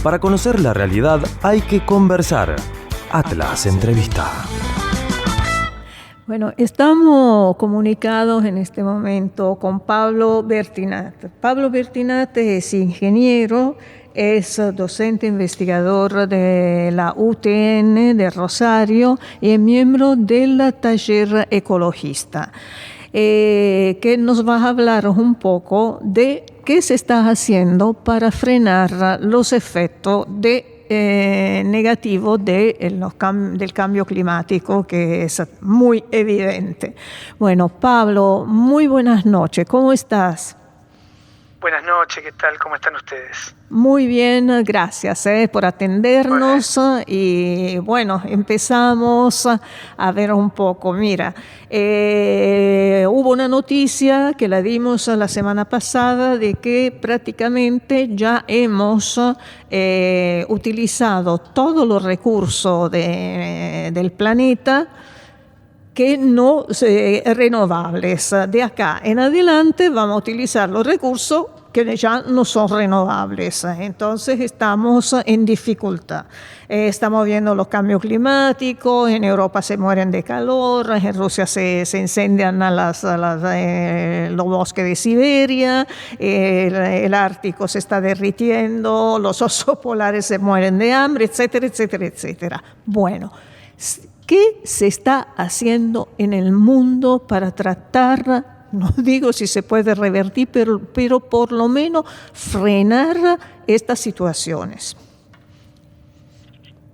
Para conocer la realidad hay que conversar. Atlas Entrevista. Bueno, estamos comunicados en este momento con Pablo Bertinat. Pablo Bertinat es ingeniero, es docente investigador de la UTN de Rosario y es miembro del taller ecologista, que nos va a hablar un poco de qué se está haciendo para frenar los efectos negativo del cambio climático, que es muy evidente. Bueno, Pablo, muy buenas noches, ¿cómo estás? Buenas noches, ¿qué tal? ¿Cómo están ustedes? Muy bien, gracias por atendernos. Y bueno, empezamos a ver un poco. Mira, hubo una noticia que la dimos la semana pasada de que prácticamente ya hemos utilizado todos los recursos del planeta que no renovables. De acá en adelante vamos a utilizar los recursos que ya no son renovables. Entonces estamos en dificultad. Estamos viendo los cambios climáticos, en Europa se mueren de calor, en Rusia se incendian los bosques de Siberia, el Ártico se está derritiendo, los osos polares se mueren de hambre, etcétera, etcétera, etcétera. Bueno, ¿qué se está haciendo en el mundo para tratar, no digo si se puede revertir, pero por lo menos frenar estas situaciones?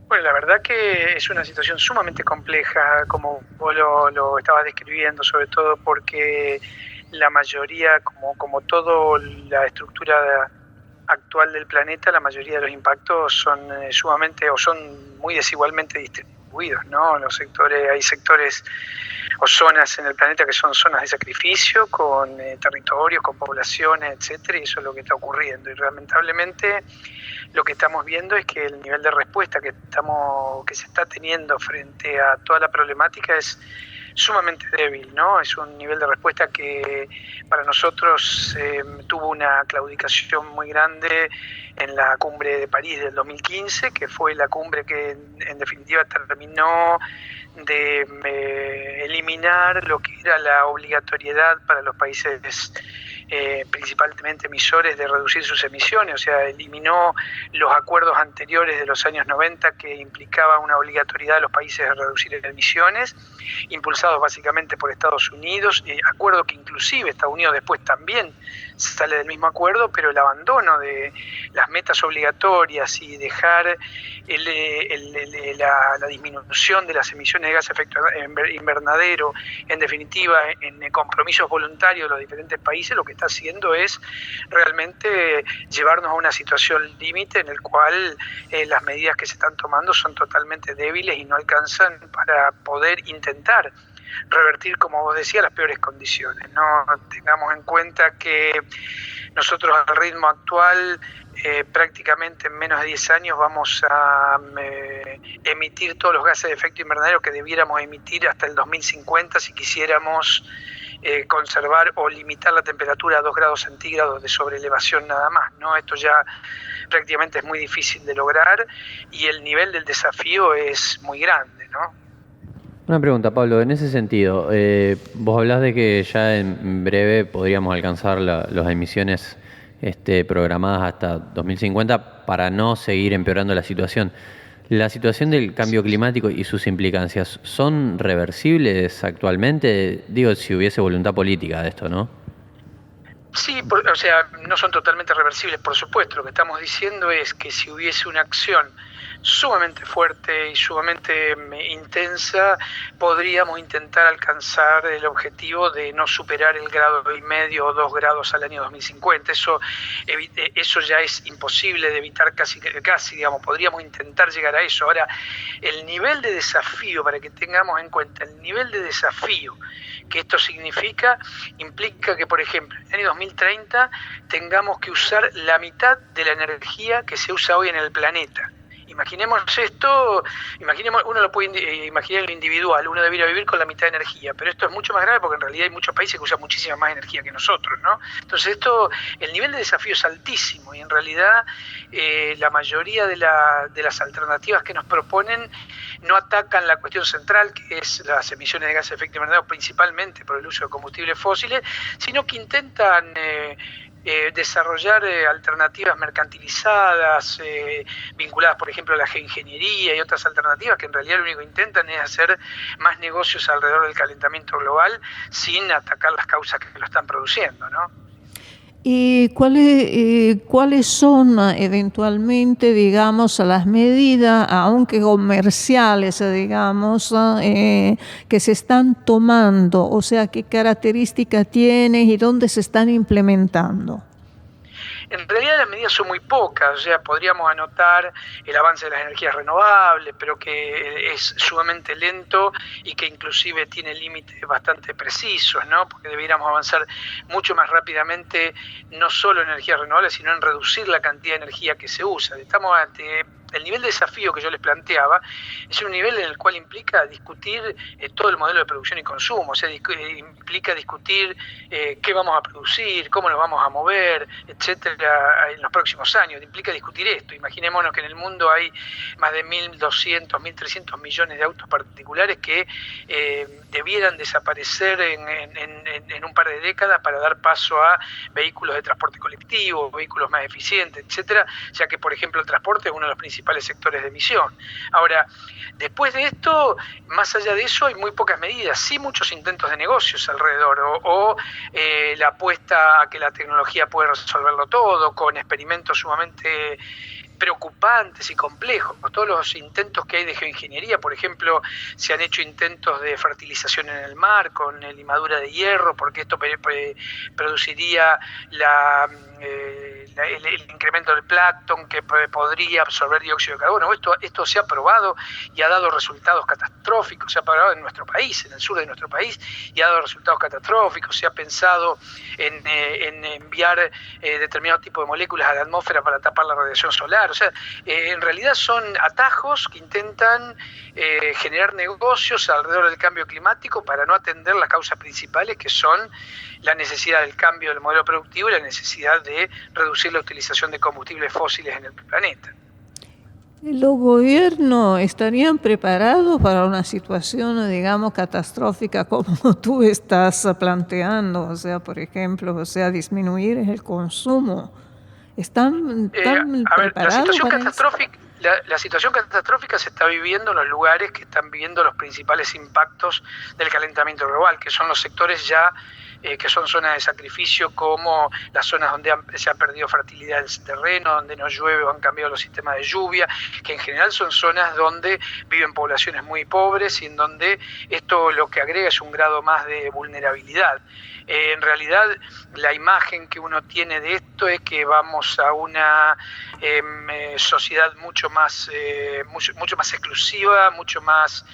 Bueno, la verdad que es una situación sumamente compleja, como vos lo estabas describiendo, sobre todo porque la mayoría, como toda la estructura actual del planeta, la mayoría de los impactos son son muy desigualmente distribuidos, ¿no? Hay sectores o zonas en el planeta que son zonas de sacrificio, con territorios, con poblaciones, etcétera, y eso es lo que está ocurriendo. Y lamentablemente lo que estamos viendo es que el nivel de respuesta que se está teniendo frente a toda la problemática es sumamente débil, ¿no? Es un nivel de respuesta que para nosotros tuvo una claudicación muy grande en la cumbre de París del 2015, que fue la cumbre que en definitiva terminó de eliminar lo que era la obligatoriedad para los países principalmente emisores de reducir sus emisiones, o sea, eliminó los acuerdos anteriores de los años 90 que implicaba una obligatoriedad de los países de reducir emisiones, impulsados básicamente por Estados Unidos, acuerdo que inclusive Estados Unidos después también sale del mismo acuerdo, pero el abandono de las metas obligatorias y dejar la disminución de las emisiones de gas de efecto invernadero, en definitiva, en compromisos voluntarios de los diferentes países, lo que está haciendo es realmente llevarnos a una situación límite en el cual las medidas que se están tomando son totalmente débiles y no alcanzan para poder intentar revertir, como vos decías, las peores condiciones. No tengamos en cuenta que nosotros al ritmo actual prácticamente en menos de 10 años vamos a emitir todos los gases de efecto invernadero que debiéramos emitir hasta el 2050 si quisiéramos conservar o limitar la temperatura a 2 grados centígrados de sobreelevación nada más, ¿no? Esto ya prácticamente es muy difícil de lograr y el nivel del desafío es muy grande, ¿no? Una pregunta, Pablo, en ese sentido, vos hablás de que ya en breve podríamos alcanzar las emisiones programadas hasta 2050 para no seguir empeorando la situación. ¿La situación del cambio climático y sus implicancias son reversibles actualmente? Digo, si hubiese voluntad política de esto, ¿no? Sí, o sea, no son totalmente reversibles, por supuesto. Lo que estamos diciendo es que si hubiese una acción sumamente fuerte y sumamente intensa, podríamos intentar alcanzar el objetivo de no superar el 1,5 grados o 2 grados al año 2050. Eso ya es imposible de evitar casi, digamos, podríamos intentar llegar a eso. Ahora, el nivel de desafío, para que tengamos en cuenta, el nivel de desafío que esto implica que, por ejemplo, en el año 2030 tengamos que usar la mitad de la energía que se usa hoy en el planeta. Imaginemos esto, uno lo puede imaginar en lo individual, uno debería vivir con la mitad de energía, pero esto es mucho más grave porque en realidad hay muchos países que usan muchísima más energía que nosotros, ¿no? Entonces el nivel de desafío es altísimo y en realidad la mayoría de las alternativas que nos proponen no atacan la cuestión central, que es las emisiones de gases de efecto invernadero, principalmente por el uso de combustibles fósiles, sino que intentan desarrollar alternativas mercantilizadas, vinculadas por ejemplo a la geoingeniería y otras alternativas que en realidad lo único que intentan es hacer más negocios alrededor del calentamiento global sin atacar las causas que lo están produciendo, ¿no? ¿Y cuáles son eventualmente, digamos, las medidas, aunque comerciales, digamos, que se están tomando? O sea, ¿qué características tienen y dónde se están implementando? En realidad las medidas son muy pocas, o sea, podríamos anotar el avance de las energías renovables, pero que es sumamente lento y que inclusive tiene límites bastante precisos, ¿no? Porque deberíamos avanzar mucho más rápidamente, no solo en energías renovables, sino en reducir la cantidad de energía que se usa. Estamos ante el nivel de desafío que yo les planteaba, es un nivel en el cual implica discutir todo el modelo de producción y consumo, o sea, implica discutir qué vamos a producir, cómo nos vamos a mover, etcétera, en los próximos años. Implica discutir esto. Imaginémonos que en el mundo hay más de 1.200, 1.300 millones de autos particulares que debieran desaparecer en un par de décadas para dar paso a vehículos de transporte colectivo, vehículos más eficientes, etcétera, ya que, por ejemplo, el transporte es uno de los principales sectores de emisión. Ahora, después de esto, más allá de eso, hay muy pocas medidas, sí muchos intentos de negocios alrededor, o la apuesta a que la tecnología puede resolverlo todo, con experimentos sumamente preocupantes y complejos. Todos los intentos que hay de geoingeniería, por ejemplo, se han hecho intentos de fertilización en el mar con limadura de hierro, porque esto produciría el incremento del plancton que podría absorber dióxido de carbono. Esto se ha probado y ha dado resultados catastróficos. Se ha probado en nuestro país, en el sur de nuestro país, y ha dado resultados catastróficos. Se ha pensado en enviar determinado tipo de moléculas a la atmósfera para tapar la radiación solar. O sea, en realidad son atajos que intentan generar negocios alrededor del cambio climático para no atender las causas principales, que son la necesidad del cambio del modelo productivo y la necesidad de reducir la utilización de combustibles fósiles en el planeta. ¿Los gobiernos estarían preparados para una situación, digamos, catastrófica como tú estás planteando? O sea, por ejemplo, disminuir el consumo. ¿Están preparados para eso? La situación catastrófica se está viviendo en los lugares que están viviendo los principales impactos del calentamiento global, que son los sectores ya que son zonas de sacrificio, como las zonas donde se ha perdido fertilidad del terreno, donde no llueve o han cambiado los sistemas de lluvia, que en general son zonas donde viven poblaciones muy pobres y en donde esto lo que agrega es un grado más de vulnerabilidad. En realidad, la imagen que uno tiene de esto es que vamos a una sociedad mucho más exclusiva, mucho más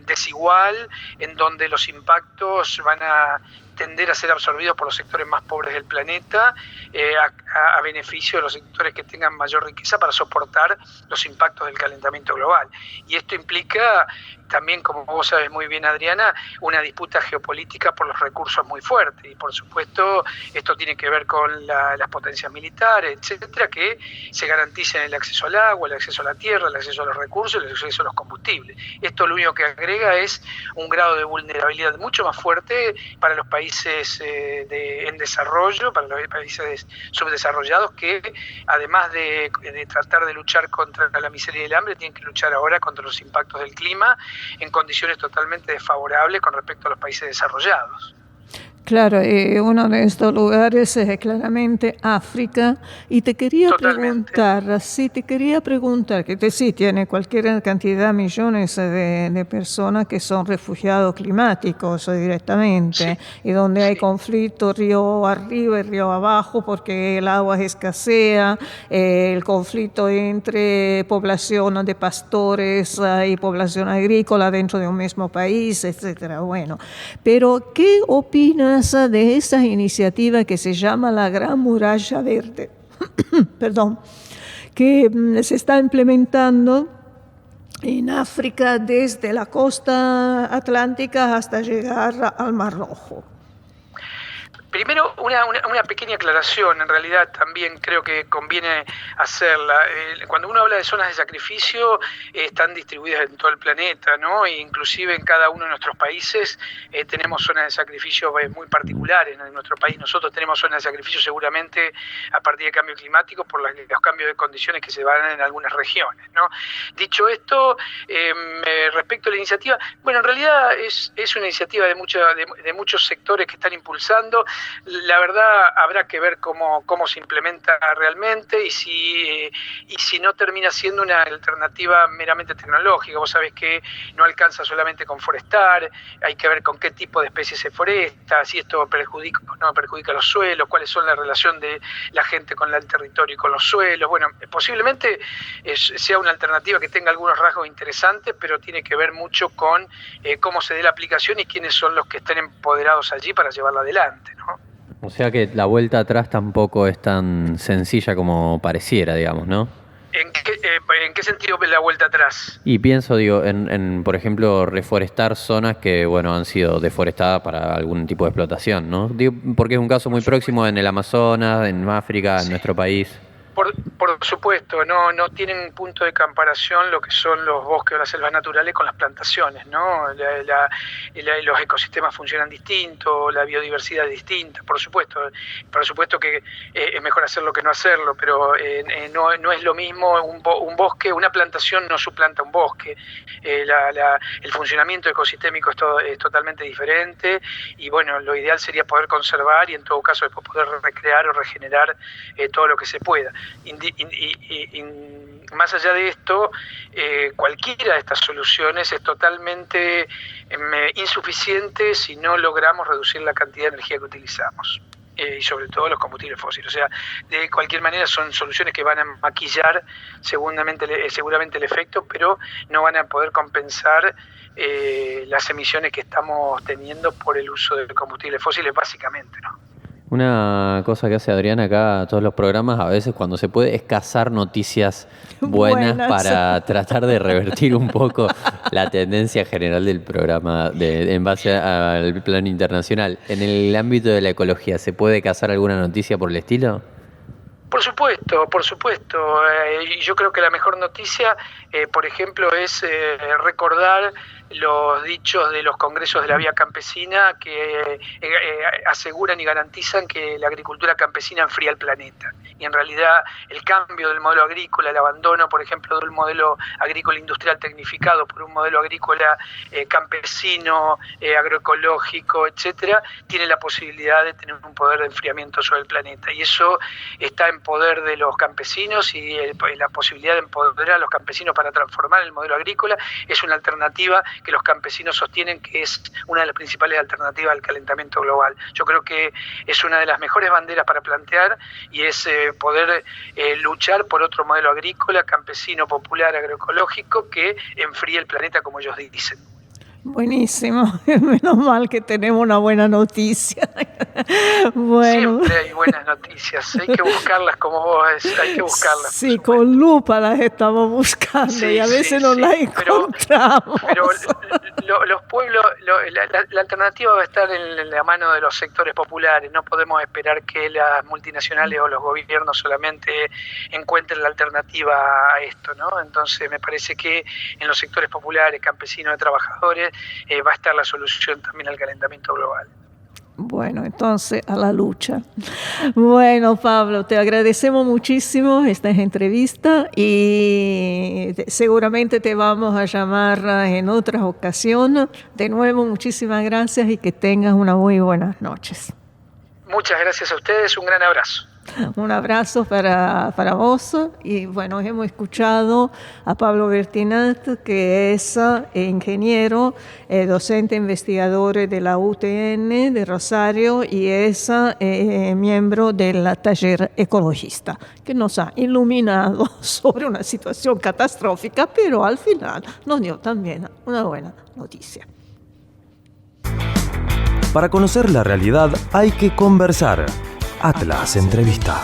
desigual, en donde los impactos van a tender a ser absorbidos por los sectores más pobres del planeta, a beneficio de los sectores que tengan mayor riqueza para soportar los impactos del calentamiento global. Y esto implica también, como vos sabes muy bien, Adriana, una disputa geopolítica por los recursos muy fuerte. Y por supuesto, esto tiene que ver con las potencias militares, etcétera, que se garanticen el acceso al agua, el acceso a la tierra, el acceso a los recursos, el acceso a los combustibles. Esto lo único que agrega es un grado de vulnerabilidad mucho más fuerte para los países en desarrollo, para los países subdesarrollados, que además de tratar de luchar contra la miseria y el hambre, tienen que luchar ahora contra los impactos del clima en condiciones totalmente desfavorables con respecto a los países desarrollados. Claro, uno de estos lugares es claramente África. Y te quería preguntar, que sí tiene cualquier cantidad, millones de personas que son refugiados climáticos directamente, sí, y donde hay conflicto río arriba y río abajo porque el agua escasea, el conflicto entre población de pastores y población agrícola dentro de un mismo país, etcétera. Bueno, pero ¿qué opinas de esa iniciativa que se llama la Gran Muralla Verde? Perdón, que se está implementando en África desde la costa atlántica hasta llegar al Mar Rojo. Primero, una pequeña aclaración, en realidad también creo que conviene hacerla. Cuando uno habla de zonas de sacrificio, están distribuidas en todo el planeta, ¿no? E inclusive en cada uno de nuestros países tenemos zonas de sacrificio muy particulares. En nuestro país nosotros tenemos zonas de sacrificio seguramente a partir del cambio climático por los cambios de condiciones que se van en algunas regiones, ¿no? Dicho esto, respecto a la iniciativa, bueno, en realidad es una iniciativa de muchos sectores que están impulsando. La verdad habrá que ver cómo se implementa realmente y si no termina siendo una alternativa meramente tecnológica. Vos sabés que no alcanza solamente con forestar, hay que ver con qué tipo de especies se foresta, si esto perjudica o no perjudica los suelos, cuáles son la relación de la gente con el territorio y con los suelos. Bueno, posiblemente sea una alternativa que tenga algunos rasgos interesantes, pero tiene que ver mucho con cómo se dé la aplicación y quiénes son los que estén empoderados allí para llevarla adelante, ¿no? O sea que la vuelta atrás tampoco es tan sencilla como pareciera, digamos, ¿no? ¿En qué sentido la vuelta atrás? Y pienso, digo, en por ejemplo, reforestar zonas que, bueno, han sido deforestadas para algún tipo de explotación, ¿no? Digo, porque es un caso muy próximo en el Amazonas, en África, en nuestro país. Por supuesto, no tienen punto de comparación lo que son los bosques o las selvas naturales con las plantaciones, ¿no? Los ecosistemas funcionan distinto, la biodiversidad es distinta, por supuesto que es mejor hacerlo que no hacerlo, pero no es lo mismo un bosque, una plantación no suplanta un bosque, el funcionamiento ecosistémico es totalmente diferente y bueno, lo ideal sería poder conservar y en todo caso después poder recrear o regenerar todo lo que se pueda. Más allá de esto, cualquiera de estas soluciones es totalmente insuficiente si no logramos reducir la cantidad de energía que utilizamos. Y sobre todo los combustibles fósiles. O sea, de cualquier manera son soluciones que van a maquillar seguramente el efecto, pero no van a poder compensar las emisiones que estamos teniendo por el uso de combustibles fósiles, básicamente, ¿no? Una cosa que hace Adriana acá a todos los programas, a veces cuando se puede, es cazar noticias buenas para tratar de revertir un poco la tendencia general del programa en base al plano internacional. En el ámbito de la ecología, ¿se puede cazar alguna noticia por el estilo? Por supuesto. Yo creo que la mejor noticia, por ejemplo, es recordar los dichos de los congresos de la vía campesina que aseguran y garantizan que la agricultura campesina enfría el planeta. Y en realidad el cambio del modelo agrícola, el abandono, por ejemplo, del modelo agrícola industrial tecnificado por un modelo agrícola campesino, agroecológico, etcétera, tiene la posibilidad de tener un poder de enfriamiento sobre el planeta. Y eso está en poder de los campesinos y la posibilidad de empoderar a los campesinos para transformar el modelo agrícola es una alternativa que los campesinos sostienen que es una de las principales alternativas al calentamiento global. Yo creo que es una de las mejores banderas para plantear y es poder luchar por otro modelo agrícola, campesino, popular, agroecológico que enfríe el planeta como ellos dicen. Buenísimo, menos mal que tenemos una buena noticia. Bueno. Siempre hay buenas noticias, hay que buscarlas como vos, hay que buscarlas. Sí, con lupa las estamos buscando y a veces no las encontramos. Pero los pueblos, la alternativa va a estar en la mano de los sectores populares, no podemos esperar que las multinacionales o los gobiernos solamente encuentren la alternativa a esto, ¿no? Entonces me parece que en los sectores populares, campesinos y trabajadores, va a estar la solución también al calentamiento global. Bueno, entonces a la lucha. Bueno, Pablo, te agradecemos muchísimo esta entrevista y seguramente te vamos a llamar en otras ocasiones. De nuevo, muchísimas gracias y que tengas unas muy buenas noches. Muchas gracias a ustedes, un gran abrazo. Un abrazo para vos y bueno, hemos escuchado a Pablo Bertinat, que es ingeniero, docente investigador de la UTN de Rosario y es miembro del taller ecologista, que nos ha iluminado sobre una situación catastrófica, pero al final nos dio también una buena noticia. Para conocer la realidad hay que conversar. Atlas Entrevista.